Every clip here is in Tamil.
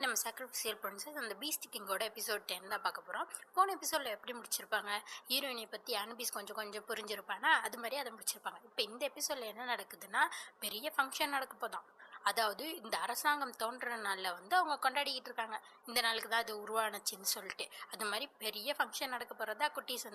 நம்ம சாக்ரிஃபைசியல் பிரின்சஸ் அந்த பீஸ்ட் கிங்கோட எபிசோட் 10 தான் பார்க்க போகிறோம். போன எபிசோடில் எப்படி முடிச்சிருப்பாங்க, ஹீரோயினை பற்றி அனுபீஸ் கொஞ்சம் கொஞ்சம் புரிஞ்சிருப்பானா அது மாதிரி அதை முடிச்சிருப்பாங்க. இப்போ இந்த எபிசோடில் என்ன நடக்குதுன்னா, பெரிய ஃபங்க்ஷன் நடக்க போதான். அதாவது இந்த அரசாங்கம் தோன்ற நாளில் அவங்க கொண்டாடிக்கிட்டு இருக்காங்க. இந்த நாளுக்கு தான் அது உருவானுச்சுன்னு சொல்லிட்டு அது மாதிரி பெரிய ஃபங்க்ஷன் நடக்க போகிறதா குட்டீஸ்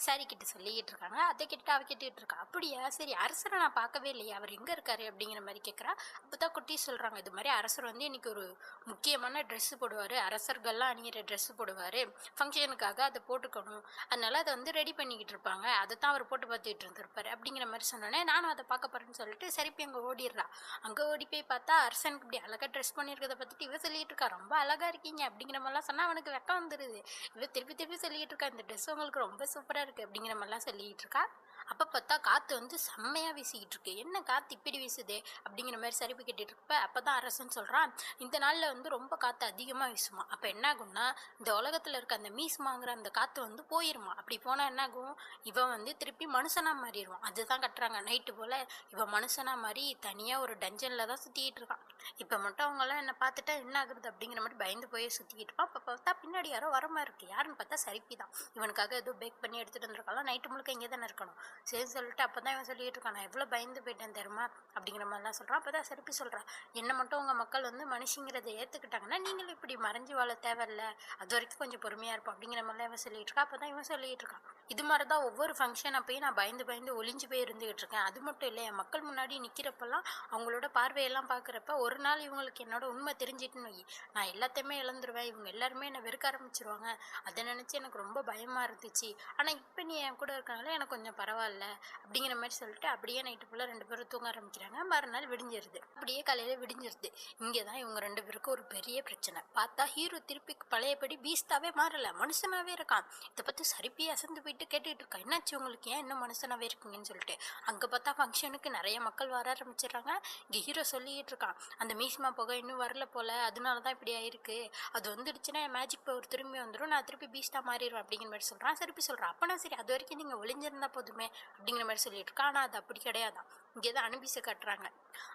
சாரி கிட்ட சொல்லிக்கிட்டு இருக்காங்க. அதை கிட்ட அவ கேட்டுக்கிட்டு இருக்கா. அப்படியா, சரி அரசரை நான் பார்க்கவே இல்லையா, அவர் எங்கே இருக்காரு அப்படிங்கிற மாதிரி கேட்குறா. அப்போ தான் குட்டீஸ் சொல்கிறாங்க, இது மாதிரி அரசர் இன்னைக்கு ஒரு முக்கியமான ட்ரெஸ்ஸு போடுவார், அரசர்கள்லாம் அணிகிற ட்ரெஸ்ஸு போடுவார், ஃபங்க்ஷனுக்காக அதை போட்டுக்கணும், அதனால அதை ரெடி பண்ணிக்கிட்டு இருப்பாங்க, அதை தான் அவர் போட்டு பார்த்துக்கிட்டு இருந்திருப்பாரு அப்படிங்கிற மாதிரி சொன்னோன்னே நானும் அதை பார்க்க போகிறேன்னு சொல்லிட்டு சரிப்பி அங்கே ஓடிடுறா. அங்கே ஓடி போய் பார்த்தா அரசனுக்கு இப்படி அழகாக ட்ரெஸ் பண்ணியிருக்கிறத பார்த்துட்டு இவ சொல்லிட்டு இருக்கா, ரொம்ப அழகாக இருக்கீங்க அப்படிங்கிற மாதிரிலாம் சொன்னால் அவனுக்கு வெக்கம் வந்துடுது. இவ திருப்பி திருப்பி சொல்லிட்டு இருக்கா, இந்த ட்ரெஸ் உங்களுக்கு ரொம்ப சூப்பராக இருக்குது அப்படிங்கிற மாதிரிலாம் சொல்லிட்டு இருக்கா. அப்போ பார்த்தா காற்று செம்மையாக வீசிக்கிட்டு இருக்கு. என்ன காற்று இப்படி வீசுதே அப்படிங்கிற மாதிரி சரிப்பு கேட்டுட்டு இருப்ப அப்போ தான் அரசன் சொல்கிறான், இந்த நாளில் ரொம்ப காற்று அதிகமாக வீசுமா, அப்போ என்ன ஆகும்னா இந்த உலகத்தில் இருக்க அந்த மீஸ்மாங்கிற அந்த காற்று போயிருமா, அப்படி போனால் என்ன ஆகும், இவன் திருப்பி மனுஷனாக மாறிடுவான். அதுதான் கட்டுறாங்க. நைட்டு போல் இவன் மனுஷனாக மாறி தனியாக ஒரு டஞ்சனில் தான் சுற்றிக்கிட்டு இருக்கான். இப்போ மட்டும் அவங்களாம் என்னை பார்த்துட்டா என்ன ஆகுறது அப்படிங்கிற மாதிரி பயந்து போய் சுற்றிக்கிட்டு இருப்பான். அப்போ பார்த்தா பின்னாடி யாரோ வரமா இருக்குது. யாருன்னு பார்த்தா சரிப்பி தான். இவனுக்காக ஏதோ பேக் பண்ணி எடுத்துகிட்டு வந்துருக்கலாம். நைட்டு முழுக்க இங்கே தானே இருக்கணும். சரி சொல்லிட்டு அப்போ தான் இவன் சொல்லிட்டு இருக்கான், நான் எவ்வளோ பயந்து போயிட்டேன் தெரியுமா அப்படிங்கிற மாதிரிலாம் சொல்கிறான். அப்போ தான் சரிப்பி சொல்கிறான், என்ன மட்டும் உங்கள் மக்கள் மனுஷங்கிறத ஏற்றுக்கிட்டாங்கன்னா நீங்களும் இப்படி மறைஞ்சு வாழ தேவையில்ல, அது வரைக்கும் கொஞ்சம் பொறுமையாக இருப்போம் அப்படிங்கிற மாதிரிலாம் இவன் சொல்லிட்டு இருக்கா. அப்போ தான் இவன் சொல்லிட்டு இருக்கான், இது மாதிரி தான் ஒவ்வொரு ஃபங்க்ஷன் அப்போயும் நான் பயந்து பயந்து ஒளிஞ்சு போய் இருந்துகிட்டு இருக்கேன். அது மட்டும் இல்லை, என் மக்கள் முன்னாடி நிற்கிறப்பெல்லாம் அவங்களோட பார்வையெல்லாம் பார்க்குறப்ப ஒரு நாள் இவங்களுக்கு என்னோட உண்மை தெரிஞ்சிட்டுன்னு வை, நான் எல்லாத்தையுமே இழந்துருவேன், இவங்க எல்லாருமே என்னை வெறுக்க ஆரம்பிச்சிருவாங்க, அதை நினச்சி எனக்கு ரொம்ப பயமாக இருந்துச்சு. ஆனால் இப்போ நீ என் கூட இருக்கனால எனக்கு கொஞ்சம் பரவாயில்ல அப்படிங்கிற மாதிரி சொல்லிட்டு அப்படியே நைட்டு ஃபுல்லாக 2 பேரும் தூங்க ஆரம்பிக்கிறாங்க. மறுநாள் விடிஞ்சிருது. அப்படியே காலையில் விடிஞ்சிருது. இங்கே தான் இவங்க 2 பேருக்கும் ஒரு பெரிய பிரச்சனை. பார்த்தா ஹீரோ திருப்பி பழையபடி பீஸ்டாவே மாறல, மனுஷனாவே இருக்கான். இதை பற்றி சரிப்பி அசந்து போயிட்டு கேட்டுட்டு இருக்கா, என்னாச்சு உங்களுக்கு, ஏன் இன்னும் மனுஷனாவே இருக்கீங்கன்னு சொல்லிட்டு. அங்கே பார்த்தா ஃபங்க்ஷனுக்கு நிறைய மக்கள் வர ஆரம்பிச்சிடுறாங்க. இங்கே ஹீரோ சொல்லிட்டு இருக்கான், அந்த மீஸ்மா புகை இன்னும் வரல போல, அதனால தான் இப்படி ஆயிருக்கு, அது வந்துடுச்சுன்னா என் மேஜிக் பவர் திரும்பி வந்துடும், நான் திருப்பி பீஸ்டா மாறிடுவேன் அப்படிங்கிற மாதிரி சொல்கிறான். சரிப்பி சொல்கிறான், அப்போனா சரி அது வரைக்கும் நீங்கள் ஒளிஞ்சிருந்தா போதுமே அப்படிங்கிற மாதிரி சொல்லிட்டு இருக்கா. ஆனால் அது அப்படி கிடையாதான். இங்கே தான் அனுபீஸை காட்டுறாங்க.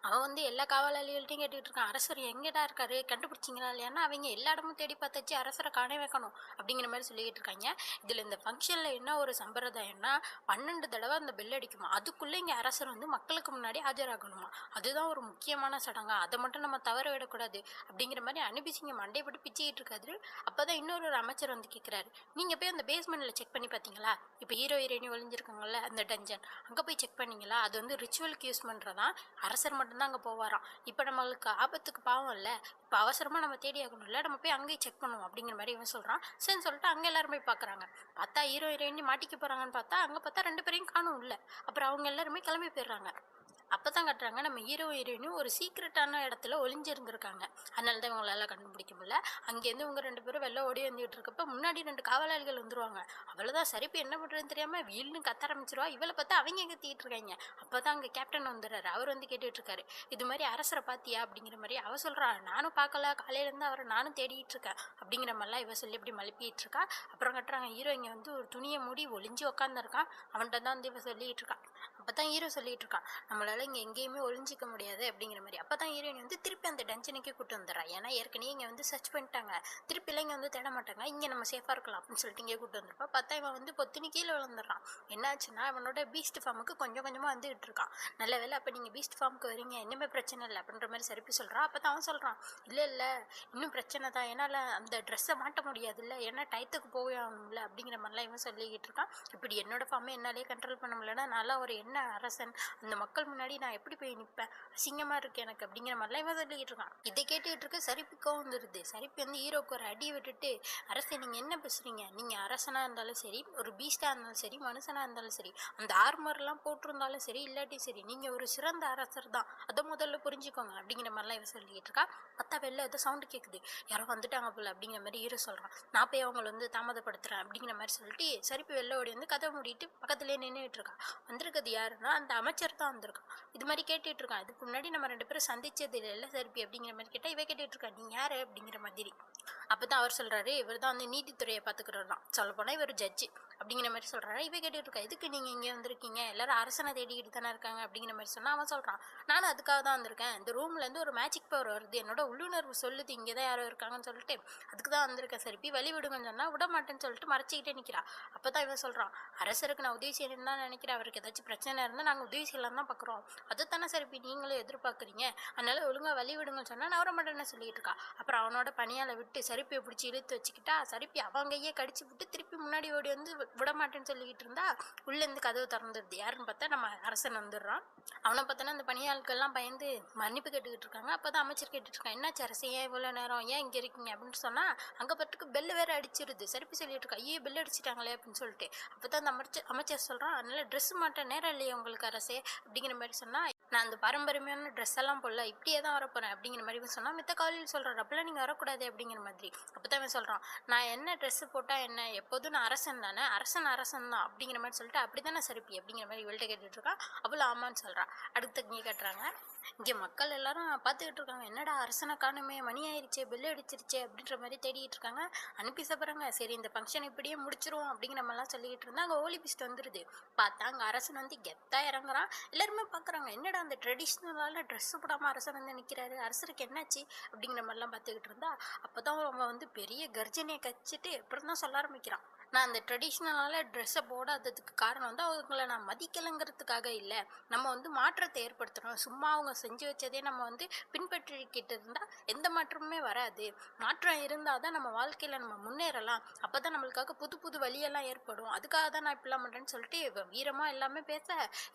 அவன் எல்லா காவலாளிகள்ட்டையும் கேட்டுக்கிட்டு இருக்கான், அரசர் எங்கேடா இருக்காரு, கண்டுபிடிச்சிங்களா இல்லையானா, அவங்க எல்லா இடமும் தேடி பார்த்தாச்சு, அரசரை காண வைக்கணும் அப்படிங்கிற மாதிரி சொல்லிக்கிட்டு இருக்காங்க. இதில் இந்த ஃபங்க்ஷனில் என்ன ஒரு சம்பிரதாயம்னா 12 தடவை அந்த பெல் அடிக்குமா, அதுக்குள்ளே இங்கே அரசர் மக்களுக்கு முன்னாடி ஆஜராகணுமா, அதுதான் ஒரு முக்கியமான சடங்கா, அதை மட்டும் நம்ம தவற விடக்கூடாது அப்படிங்கிற மாதிரி அனுபீஸ் இங்கே மண்டைப்பட்டு பிச்சுக்கிட்டு இருக்காரு. அப்போ தான் இன்னொரு அமைச்சர் கேட்குறாரு, நீங்கள் போய் அந்த பேஸ்மெண்ட்டில் செக் பண்ணி பார்த்தீங்களா, இப்போ ஹீரோ ஹீரோயினி ஒளிஞ்சிருக்காங்கல்ல அந்த டஞ்சன், அங்கே போய் செக் பண்ணிங்களா, அது ரிச்சுவலுக்கு யூஸ் பண்ணுறதான், அரசர் மட்டும்தான் அங்கே போவாராம். இப்போ நம்மளுக்கு ஆபத்துக்கு பாவம் இல்லை, இப்போ அவசரமாக நம்ம தேடி ஆகணும்ல, நம்ம போய் அங்கேயே செக் பண்ணுவோம் அப்படிங்கிற மாதிரி இவன் சொல்கிறான். சரின்னு சொல்லிட்டு அங்கே எல்லாரும் போய் பார்க்குறாங்க. பார்த்தா ஹீரோ ஹீரோயினி மாட்டிக்க போகிறாங்கன்னு பார்த்தா அங்கே பார்த்தா 2 பேரையும் காணும் இல்லை. அப்புறம் அவங்க எல்லாருமே கிளம்பி போயிடுறாங்க. அப்போ தான் கட்டுறாங்க, நம்ம ஹீரோ ஹீரோயினும் ஒரு சீக்ரெட்டான இடத்துல ஒளிஞ்சிருந்துருக்காங்க, அதனால தான் இவங்களால கண்டுபிடிக்க முடியல. அங்கேருந்து இவங்க 2 பேரும் வெளில ஓடி வந்துகிட்டு இருக்கப்போ முன்னாடி 2 காவலாளிகள் வந்துருவாங்க. அவ்வளோதான், சரிப்பு என்ன பண்ணுறதுன்னு தெரியாமல் வீல்னு கத்த ஆரம்பிச்சிருவா. இவளை பார்த்தா அவங்க கத்திட்டு இருக்காங்க. அப்போ தான் அங்கே கேப்டன் வந்துடுறாரு. அவர் கேட்டுட்டு இருக்காரு, இது மாதிரி அரசரை பார்த்தியா அப்படிங்கிற மாதிரி. அவ சொல்கிறா, நானும் பார்க்கல, காலையிலேருந்து அவரை நானும் தேடிட்டு இருக்கேன் அப்படிங்கிற மாதிரிலாம் இவ சொல்லி இப்படி மழுப்பிட்டு இருக்கா. அப்புறம் கட்டுறாங்க, ஹீரோ இங்கே ஒரு துணியை மூடி ஒளிஞ்சு உட்காந்துருக்கான். அவன்கிட்ட தான் இவ சொல்லிட்டு இருக்கான். அப்போ தான் ஹீரோ சொல்லிட்டு இருக்கான், நம்மளால இங்கே எங்கேயுமே ஒளிஞ்சிக்க முடியாது அப்படிங்கிற மாதிரி. அப்போ தான் ஹீரோயின் திருப்பி அந்த டென்ஷனுக்கே கூட்டு வந்துடுறா. ஏன்னா ஏற்கனவே இங்கே சர்ச் பண்ணிட்டாங்க, திருப்பிலாம் இங்கே தேட மாட்டாங்க, இங்கே நம்ம சேஃபாக இருக்கலாம் அப்படின்னு சொல்லிட்டு இங்கே கூட்டு வந்துருப்பா. பார்த்தா இவன் பொத்துனி கீழே விழுந்துடுறான். என்னாச்சுன்னா அவனோட பீஸ்ட் ஃபார்முக்கு கொஞ்சம் கொஞ்சமாக வந்துகிட்டு இருக்கான். நல்ல வேலை, அப்போ நீங்கள் பீஸ்ட் ஃபார்முக்கு வரீங்க, இன்னுமே பிரச்சனை இல்லை அப்படின்ற மாதிரி சரிப்பி சொல்கிறான். அப்போ தான் அவன் சொல்கிறான், இல்லை இல்லை இன்னும் பிரச்சனை தான், என்னால் அந்த ட்ரெஸ்ஸை மாட்ட முடியாது இல்லை, ஏன்னா டயத்துக்கு போகணும்ல அப்படிங்கிற மாதிரிலாம் இவன் சொல்லிக்கிட்டு இருக்கான். இப்படி என்னோட ஃபார்மை என்னாலே கண்ட்ரோல் பண்ண முடியலன்னா நல்லா ஒரு என்ன அரசன், அந்த மக்கள் முன்னாடி நான் எப்படி போய் நிற்பேன், அசிங்கமாக இருக்கு எனக்கு அப்படிங்கிற மாதிரிலாம் இவன் சொல்லிக்கிட்டு இருக்கான். இதை கேட்டுக்கிட்டு இருக்க சரிப்புக்கும் வந்துடுது. சரிப்பு ஹீரோக்கு ஒரு அடி விட்டுட்டு, அரசே நீங்கள் என்ன பேசுகிறீங்க, நீங்கள் அரசனாக இருந்தாலும் சரி, ஒரு பீஸ்டாக இருந்தாலும் சரி, மனுஷனாக இருந்தாலும் சரி, அந்த ஆர்மர்லாம் போட்டிருந்தாலும் சரி இல்லாட்டி சரி, நீங்கள் ஒரு சிறந்த அரசர் தான், அதை முதல்ல புரிஞ்சுக்கோங்க அப்படிங்கிற மாதிரிலாம் இவன் சொல்லிக்கிட்டு இருக்கா. பார்த்தா வெளில ஏதோ சவுண்டு கேட்குது, யாரோ வந்துட்டாங்க போல அப்படிங்கிற மாதிரி ஹீரோ சொல்கிறான். நான் போய் அவங்கள தாமதப்படுத்துகிறேன் அப்படிங்கிற மாதிரி சொல்லிட்டு சரிப்பு வெளில ஓடி கதை மூடிட்டு பக்கத்துலேயே நின்றுட்டு இருக்கான். வந்திருக்கிறது யாருன்னா அந்த அமைச்சர் தான் வந்திருக்கான். இது மாதிரி கேட்டுட்டு இருக்கான். இதுக்கு முன்னாடி நம்ம 2 பேரும் சந்திச்சது இல்லை சரிப்பி அப்படிங்கிற மாதிரி கேட்டால் இவ கேட்டுட்டு இருக்கா, நீ யாரு அப்படிங்கிற மாதிரி. அப்போ தான் அவர் சொல்கிறாரு, இவர் தான் நீதித்துறையை பார்த்துக்கிறோம் தான், சொல்ல போனால் இவர் ஜட்ஜு, அப்படிங்கிற மாதிரி சொல்கிறாரு. இவ கேட்டுட்டு இருக்கா, எதுக்கு நீங்கள் இங்கே வந்திருக்கீங்க, எல்லாரும் அரசனை தேடிக்கிட்டு தானே இருக்காங்க அப்படிங்கிற மாதிரி சொன்னால் அவன் சொல்கிறான், நானும் அதுக்காக தான் வந்திருக்கேன், இந்த ரூம்லேருந்து ஒரு மேஜிக் பவர் வருது, என்னோட உள்ளுணர்வு சொல்லுது இங்கே தான் யாரோ இருக்காங்கன்னு சொல்லிட்டு அதுக்கு தான் வந்திருக்கேன், சரி வழி விடுங்கன்னு சொன்னால் விட மாட்டேன்னு சொல்லிட்டு மறைச்சிக்கிட்டே நிற்கிறா. அப்போ தான் இவன் சொல்கிறான், அரசருக்கு நான் உதவி செய்யணும்னு தான் நினைக்கிறேன், அவருக்கு ஏதாச்சும் பிரச்சனை இருந்தால் நாங்கள் உதவி செய்யலாம் தான் பார்க்குறோம், அதை தானே சரி நீங்களும் எதிர்பார்க்குறீங்க, அதனால ஒழுங்காக வழி விடுங்கன்னு சொன்னால் நவர மாட்டேன்னு சொல்லிட்டு இருக்கா. அப்புறம் அவனோட பணியால் விட்டு சரிப்பியை பிடிச்சி இழுத்து வச்சுக்கிட்டா, சரிப்பி அவங்கையே கடிச்சு விட்டு திருப்பி முன்னாடி ஓடி வந்து விட மாட்டேன்னு சொல்லிக்கிட்டு இருந்தா உள்ளேருந்து கதவு திறந்துடுது. யாருன்னு பார்த்தா நம்ம அரசன் வந்துடுறான். அவனை பார்த்தோன்னா அந்த பணியாட்கள்லாம் பயந்து மன்னிப்பு கேட்டுக்கிட்டு இருக்காங்க. அப்போ தான் அமைச்சர் கேட்டுட்டு இருக்கான், என்னாச்சு அரசு, ஏன் இவ்வளோ நேரம், ஏன் இங்கே இருக்கீங்க அப்படின்னு சொன்னால் அங்கே பட்டுக்கு பெல் வேற அடிச்சிருது. சரிப்பி சொல்லிட்டு இருக்கா, ஐயோ பெல் அடிச்சிட்டாங்களே அப்படின்னு சொல்லிட்டு. அப்போ தான் அந்த அமைச்சர் சொல்கிறான், அதனால ட்ரெஸ் மாட்ட நேரம் இல்லையே உங்களுக்கு அரசே அப்படிங்கிற மாதிரி சொன்னால், நான் அந்த பாரம்பரியமான ட்ரெஸ் எல்லாம் போடல, இப்படியே தான் வரப்போகிறேன் அப்படிங்கிற மாதிரி சொன்னால் மித்த காலையில் சொல்கிறார், அப்பெல்லாம் நீங்கள் வரக்கூடாது அப்படிங்கிற மாதிரி. அப்போ தான் இவன் சொல்கிறான், நான் என்ன ட்ரெஸ்ஸு போட்டால் என்ன, எப்போதும் நான் அரசன் தானே, அரசன் தான் அப்படிங்கிற மாதிரி சொல்லிட்டு அப்படி தானே சரிப்பி அப்படிங்கிற மாதிரி இவள்கிட்ட கேட்டுட்ருக்கான். அவ்வளோ ஆமான்னு சொல்கிறான். அடுத்த இங்கே கட்டுறாங்க, இங்கே மக்கள் எல்லாரும் பார்த்துக்கிட்டு இருக்காங்க, என்னடா அரசனை காணுமே, மணி ஆயிடுச்சே, பெல் அடிச்சிருச்சே அப்படின்ற மாதிரி தேடிட்டு இருக்காங்க. அனுப்பி சாப்பிட்றாங்க, சரி இந்த ஃபங்க்ஷன் இப்படியே முடிச்சிரும் அப்படிங்கிற மாதிரிலாம் சொல்லிக்கிட்டு இருந்தா அங்கே ஓலி பிஸ்ட் வந்துடுது. பார்த்தா அங்கே அரசன் வந்து கெத்தாக இறங்குறான். எல்லாருமே பார்க்குறாங்க, என்னடா அந்த ட்ரெடிஷ்னலான ட்ரெஸ்ஸு போடாமல் அரசன் வந்து நிற்கிறாரு, அரசருக்கு என்னாச்சு அப்படிங்கிற மாதிரிலாம் பார்த்துக்கிட்டு இருந்தா அப்போ தான் அவன் வந்து பெரிய கர்ஜனையை கச்சிட்டு அப்புறம் தான் சொல்ல ஆரம்பிக்கிறான், நான் அந்த ட்ரெடிஷ்னலான ட்ரெஸ்ஸை போடாததுக்கு காரணம் வந்து அவங்கள நான் மதிக்கலைங்கிறதுக்காக இல்லை, நம்ம வந்து மாற்றத்தை ஏற்படுத்தணும், சும்மா அவங்க செஞ்சு வச்சதே நம்ம வந்து பின்பற்றிக்கிட்டு இருந்தால் எந்த மாற்றமுமே வராது, மாற்றம் இருந்தால் தான் நம்ம வாழ்க்கையில் நம்ம முன்னேறலாம், அப்போ தான் நம்மளுக்காக புது புது வழியெல்லாம் ஏற்படும், அதுக்காக தான் நான் இப்படிலாம் பண்ணுறேன்னு சொல்லிட்டு வீரமாக எல்லாமே பேச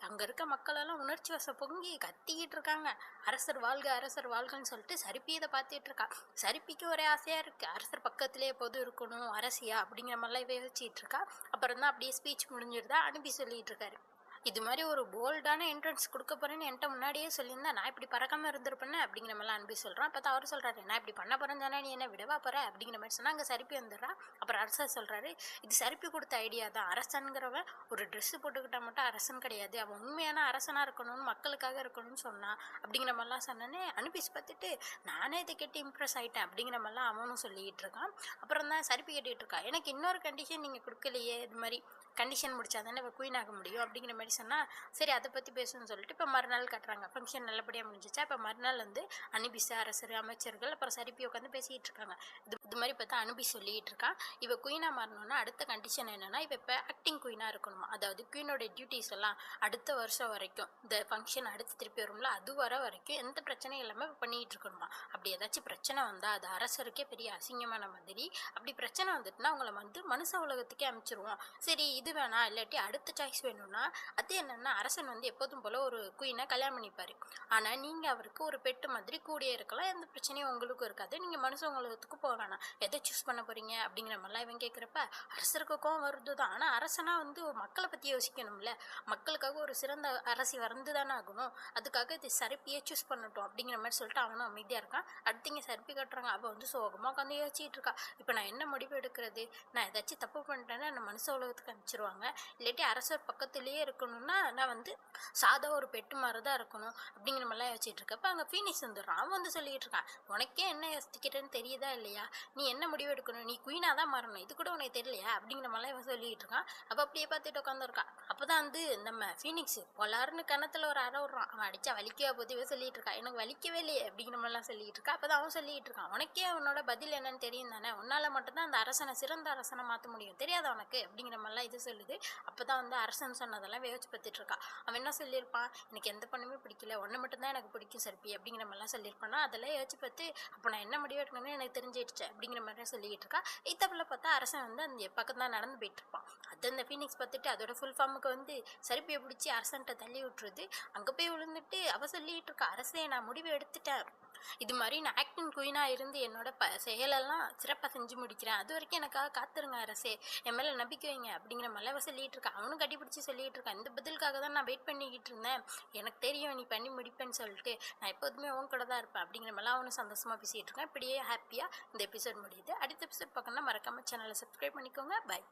அங்கே இருக்க மக்களெல்லாம் உணர்ச்சி வசம் பொங்கி கத்திக்கிட்டு இருக்காங்க, அரசர் வாழ்கன்னு சொல்லிட்டு சரிப்பி இதை பார்த்துட்டு இருக்கா. சரிப்பிக்கு ஒரே ஆசையாக இருக்குது, அரசர் பக்கத்துலேயே எப்போதும் இருக்கணும் அரசியா அப்படிங்கிற மாதிரிலாம் வச்சிட்டு இருக்கா. அப்புறம் தான் அப்படியே ஸ்பீச் முடிஞ்சிருந்தா அனுப்பி சொல்லிட்டு இருக்காரு, இது மாதிரி ஒரு போல்டான என்ட்ரன்ஸ் கொடுக்க போறேன்னு என்கிட்ட முன்னாடியே சொல்லியிருந்தா நான் இப்படி பறக்காம இருந்திருப்பேன்னு அப்படிங்கிற மாதிரிலாம் அனுப்பி சொல்கிறான். அப்போ அவர் சொல்கிறாரு, நான் இப்படி பண்ண போகிறேன்னு சொன்னா நீ என்ன விடவா போகிற அப்படிங்கிற மாதிரி சொன்னால் அங்கே சரிப்பி வந்துடுறா. அப்புறம் அரசர் சொல்கிறாரு, இது சரிப்பி கொடுத்த ஐடியா தான், அரசன்கிறவன் ஒரு ட்ரெஸ்ஸு போட்டுக்கிட்டா மட்டும் அரசன் கிடையாது, அவன் உண்மையான அரசனாக இருக்கணும்னு மக்களுக்காக இருக்கணும்னு சொன்னான் அப்படிங்கிற மாதிரிலாம் சொன்னோன்னே அனுப்பிஸ் பார்த்துட்டு நானே இதை கேட்டு இம்ப்ரெஸ் ஆகிட்டேன் அப்படிங்கிற மாதிரிலாம் அவனும் சொல்லிக்கிட்டு இருக்கான். அப்புறம் தான் சரிப்பி கேட்டுக்கிட்டு இருக்கா, எனக்கு இன்னொரு கண்டிஷன் நீங்கள் கொடுக்கலையே, இது மாதிரி கண்டிஷன் முடிச்சா தானே இப்போ குயின் ஆக முடியும் அப்படிங்கிற மாதிரி சொன்னால் சரி அதை பற்றி பேசணும்னு சொல்லிட்டு இப்போ மறுநாள் கட்டுறாங்க. ஃபங்க்ஷன் நல்லபடியாக முடிஞ்சிச்சா. இப்போ மறுநாள் வந்து அனுபிஸ் அரசர் அமைச்சர்கள் அப்புறம் சரிப்பி உட்காந்து பேசிக்கிட்டு இருக்காங்க. இது மாதிரி பார்த்தா அனுபி சொல்லிகிட்டு இருக்கான், இவ குயினாக மாறணும்னா அடுத்த கண்டிஷன் என்னென்னா இவ இப்போ ஆக்டிங் குயினாக இருக்கணுமா, அதாவது குயினோட டியூட்டிஸ் எல்லாம் அடுத்த வருஷம் வரைக்கும் இந்த ஃபங்க்ஷன் அடுத்து திருப்பி வரும்ல அது வர வரைக்கும் எந்த பிரச்சனையும் இல்லாமல் பண்ணிக்கிட்டு இருக்கணுமா. அப்படி ஏதாச்சும் பிரச்சனை வந்தால் அது அரசருக்கே பெரிய அசிங்கமான மாதிரி, அப்படி பிரச்சனை வந்துட்டுனா அவங்கள வந்து மனுஷ உலகத்துக்கே அனுப்பிச்சிருவோம். சரி இது வேணா இல்லாட்டி அடுத்த சாய்ஸ் வேணும்னா அது என்னன்னா அரசன் வந்து எப்போதும் போல ஒரு குயினை கல்யாணம் பண்ணிப்பாரு, ஆனால் நீங்கள் அவருக்கு ஒரு பெட்டு மாதிரி கூடியே இருக்கலாம், எந்த பிரச்சனையும் உங்களுக்கும் இருக்காது, நீங்கள் மனுஷ உலகத்துக்கு போக வேணாம், எதை சூஸ் பண்ண போறீங்க அப்படிங்கிற மாதிரிலாம் இவன் கேட்குறப்ப அரசருக்கு கோவம் வருது தான். ஆனால் அரசனா வந்து மக்களை பற்றி யோசிக்கணும்ல, மக்களுக்காக ஒரு சிறந்த அரசி வந்து தானே ஆகணும், அதுக்காக இது சரிப்பியே சூஸ் பண்ணட்டும் அப்படிங்கிற மாதிரி சொல்லிட்டு அவனும் அமைதியாக இருக்கான். அடுத்தீங்க சரிப்பி கட்டுறாங்க, அவள் வந்து சோகமாக உட்காந்து யோசிச்சுட்டு இருக்கா, இப்போ நான் என்ன முடிவு எடுக்கிறது, நான் ஏதாச்சும் தப்பு பண்ணிட்டேன்னா என்ன மனுஷ உலகத்துக்கு அனுப்பிச்சிருவாங்க, இல்லாட்டி அரசர் பக்கத்துலேயே இருக்கணும்னா நான் வந்து சாதா ஒரு பெட்டு மாதிரி தான் இருக்கணும் அப்படிங்கிற மாதிரிலாம் யோசிச்சுட்டு இருக்கப்ப அங்கே ஃபீனிக்ஸ் வந்துடுறான். அவன் வந்து சொல்லிட்டு இருக்கான், உனக்கே என்ன யோசிக்கிறேன்னு தெரியுதா இல்லையா, நீ என்ன முடிவு எடுக்கணும், நீ குயினாக தான் மாறணும், இது கூட உனக்கு தெரியலையா அப்படிங்கிற மாதிரிலாம் இவன் சொல்லிட்டு இருக்கான். அப்போ அப்படியே பார்த்துட்டு உட்காந்துருக்கான். அப்போ தான் வந்து நம்ம ஃபீனிக்ஸ் பொலாருன்னு கணத்தில் ஒரு அரை விட்றான், அவன் அடிச்சா வலிக்கவே போது இவன் சொல்லிட்டு இருக்கான், எனக்கு வலிக்கவே இல்லையே அப்படிங்கிற மாதிரிலாம் சொல்லிட்டு இருக்கா. அப்போ தான் அவன் சொல்லிட்டு இருக்கான், உனக்கே அவனோட பதில் என்னன்னு தெரியும் தானே, உன்னால் மட்டும்தான் அந்த அரசனை சிறந்த அரசனை மாற்ற முடியும், தெரியாத உனக்கு அப்படிங்கிற மாதிரிலாம் இது சொல்லுது. அப்போ தான் வந்து அரசன் சொன்னதெல்லாம் யோசிச்சு பார்த்துட்டு இருக்கா. அவன் என்ன சொல்லியிருப்பான், எனக்கு எந்த பொண்ணுமே பிடிக்கல, ஒன்று மட்டும்தான் எனக்கு பிடிக்கும் சரிப்பி அப்படிங்கிற மாதிரிலாம் சொல்லியிருப்பானா, அதெல்லாம் யோசிச்சு பார்த்து அப்போ நான் என்ன முடிவு எடுக்கணும்னு எனக்கு தெரிஞ்சிடுச்சு அப்படிங்கிற மாதிரிலாம் சொல்லிக்கிட்டு இருக்கா. இத்தப்பில் பார்த்தா அரசன் வந்து அந்த பக்கம் தான் நடந்து போயிட்டு இருப்பான். அது அந்த ஃபீனிக்ஸ் பார்த்துட்டு அதோட ஃபுல் ஃபார்முக்கு வந்து சரிப்பியை பிடிச்சி அரசன்ட்ட தள்ளி விட்டுருது. அங்கே போய் விழுந்துட்டு அவள் சொல்லிகிட்டு இருக்கா, அரசே நான் முடிவு எடுத்துட்டேன், இது மாதிரி நான் ஆக்டிங் குயினாக இருந்து என்னோட செயலெல்லாம் சிறப்பாக செஞ்சு முடிக்கிறேன், அது வரைக்கும் எனக்காக காத்துருங்க அரசே, என் மேலே நம்பிக்கை வைங்க அப்படிங்கிற மாதிரிலாம் சொல்லிகிட்டு இருக்கான். அவனும் கட்டிப்பிடிச்சி சொல்லிகிட்டு இருக்கான், இந்த பதிலுக்காக தான் நான் வெயிட் பண்ணிக்கிட்டு இருந்தேன், எனக்கு தெரியும் நீ பண்ணி முடிப்பேன்னு சொல்லிட்டு, நான் எப்போதுமே உன் கூட தான் இருப்பேன் அப்படிங்கிற மாதிரிலாம் அவனும் சந்தோஷமாக பேசிகிட்டு இருக்கான். இப்படியே ஹாப்பியாக இந்த எபிசோட் முடியுது. அடுத்த எபிசோட் பார்க்கணும்னா மறக்காமல் சேனலை சப்ஸ்கிரைப் பண்ணிக்கோங்க. பை.